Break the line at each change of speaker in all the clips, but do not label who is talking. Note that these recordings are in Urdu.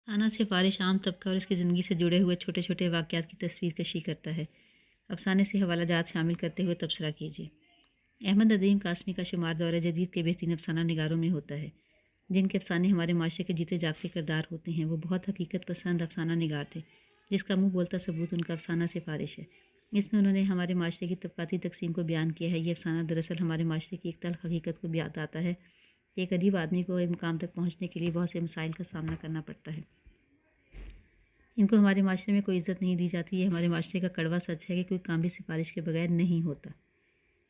افسانہ سے فارش عام طبقہ اور اس کی زندگی سے جڑے ہوئے چھوٹے چھوٹے واقعات کی تصویر کشی کرتا ہے۔ افسانے سے حوالہ جات شامل کرتے ہوئے تبصرہ کیجیے۔ احمد ندیم قاسمی کا شمار دور جدید کے بہترین افسانہ نگاروں میں ہوتا ہے۔ جن کے افسانے ہمارے معاشرے کے جیتے جاگتے کردار ہوتے ہیں، وہ بہت حقیقت پسند افسانہ نگار تھے، جس کا منہ بولتا ثبوت ان کا افسانہ سے فارش ہے۔ اس میں انہوں نے ہمارے معاشرے کی طبقاتی تقسیم کو بیان کیا ہے۔ یہ افسانہ دراصل ہمارے معاشرے کی ایک تلخ حقیقت کو بتاتا ہے کہ ایک غریب آدمی کو ایک مقام تک پہنچنے کے لیے بہت سے مسائل کا سامنا کرنا پڑتا ہے۔ ان کو ہمارے معاشرے میں کوئی عزت نہیں دی جاتی۔ یہ ہمارے معاشرے کا کڑوا سچ ہے کہ کوئی کام بھی سفارش کے بغیر نہیں ہوتا،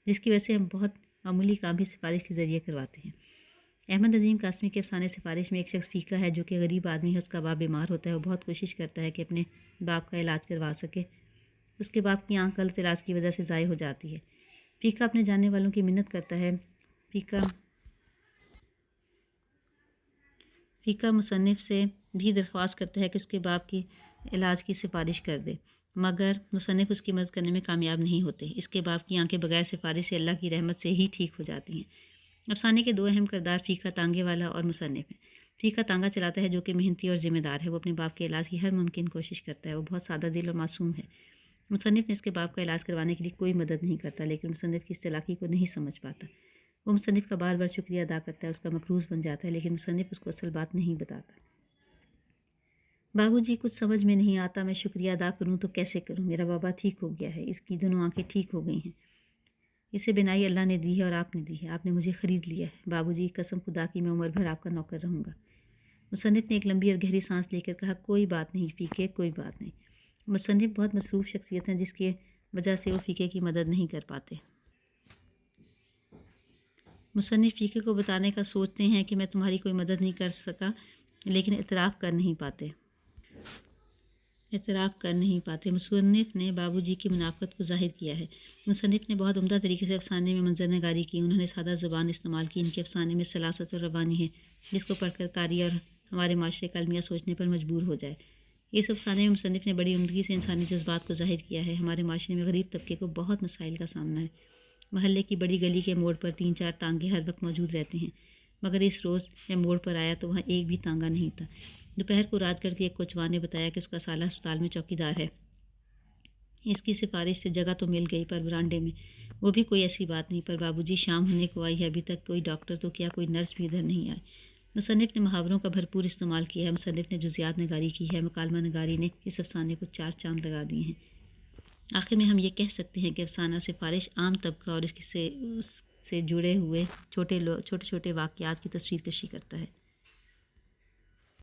جس کی وجہ سے ہم بہت معمولی کام بھی سفارش کے ذریعے کرواتے ہیں۔ احمد ندیم قاسمی کے افسانے سفارش میں ایک شخص فیقہ ہے جو کہ غریب آدمی ہے، اس کا باپ بیمار ہوتا ہے، وہ بہت کوشش کرتا ہے کہ اپنے باپ کا علاج کروا سکے۔ اس کے باپ کی آنکھ غلط علاج کی وجہ سے ضائع ہو جاتی ہے۔ فیقہ اپنے جاننے والوں کی منت کرتا ہے۔ فیقہ مصنف سے بھی درخواست کرتا ہے کہ اس کے باپ کی علاج کی سفارش کر دے، مگر مصنف اس کی مدد کرنے میں کامیاب نہیں ہوتے۔ اس کے باپ کی آنکھیں بغیر سفارش سے اللہ کی رحمت سے ہی ٹھیک ہو جاتی ہیں۔ افسانے کے دو اہم کردار فیقہ تانگے والا اور مصنف ہیں۔ فیقہ تانگا چلاتا ہے جو کہ محنتی اور ذمہ دار ہے۔ وہ اپنے باپ کے علاج کی ہر ممکن کوشش کرتا ہے۔ وہ بہت سادہ دل اور معصوم ہے۔ مصنف نے اس کے باپ کا علاج کروانے کے لیے کوئی مدد نہیں کرتا، لیکن مصنف کی اس چالاکی کو نہیں سمجھ پاتا۔ وہ مصنف کا بار بار شکریہ ادا کرتا ہے، اس کا مقروض بن جاتا ہے، لیکن مصنف اس کو اصل بات نہیں بتاتا۔ بابو جی، کچھ سمجھ میں نہیں آتا، میں شکریہ ادا کروں تو کیسے کروں؟ میرا بابا ٹھیک ہو گیا ہے، اس کی دونوں آنکھیں ٹھیک ہو گئی ہیں۔ اسے بینائی اللہ نے دی ہے اور آپ نے دی ہے، آپ نے مجھے خرید لیا ہے۔ بابو جی، قسم خدا کی میں عمر بھر آپ کا نوکر رہوں گا۔ مصنف نے ایک لمبی اور گہری سانس لے کر کہا، کوئی بات نہیں فیقے، کوئی بات نہیں۔ مصنف بہت مصروف شخصیت ہیں، جس کی وجہ سے وہ فیقے کی مدد نہیں کر پاتے۔ مصنف فیقے کو بتانے کا سوچتے ہیں کہ میں تمہاری کوئی مدد نہیں کر سکا، لیکن اعتراف کر نہیں پاتے۔ مصنف نے بابو جی کی منافقت کو ظاہر کیا ہے۔ مصنف نے بہت عمدہ طریقے سے افسانے میں منظر نگاری کی۔ انہوں نے سادہ زبان استعمال کی۔ ان کے افسانے میں سلاست اور روانی ہے، جس کو پڑھ کر قاری اور ہمارے معاشرے کا المیہ سوچنے پر مجبور ہو جائے۔ اس افسانے میں مصنف نے بڑی عمدگی سے انسانی جذبات کو ظاہر کیا ہے۔ ہمارے معاشرے میں غریب طبقے کو بہت مسائل کا سامنا ہے۔ محلے کی بڑی گلی کے موڑ پر 3-4 تانگے ہر وقت موجود رہتے ہیں، مگر اس روز جب موڑ پر آیا تو وہاں ایک بھی تانگا نہیں تھا۔ دوپہر کو راج گڑھ کے ایک کوچوان نے بتایا کہ اس کا سالہ ہسپتال میں چوکیدار ہے۔ اس کی سفارش سے جگہ تو مل گئی، پر برانڈے میں وہ بھی کوئی ایسی بات نہیں۔ پر بابو جی، شام ہونے کو آئی ہے، ابھی تک کوئی ڈاکٹر تو کیا کوئی نرس بھی ادھر نہیں آئی۔ مصنف نے محاوروں کا بھرپور استعمال کیا ہے۔ مصنف نے جزیات نگاری کی ہے۔ مکالمہ نگاری نے اس افسانے کو 4 چاند لگا دیے ہیں۔ آخر میں ہم یہ کہہ سکتے ہیں کہ افسانہ سفارش عام طبقہ اور اس سے جڑے ہوئے چھوٹے چھوٹے واقعات کی تصویر کشی کرتا ہے۔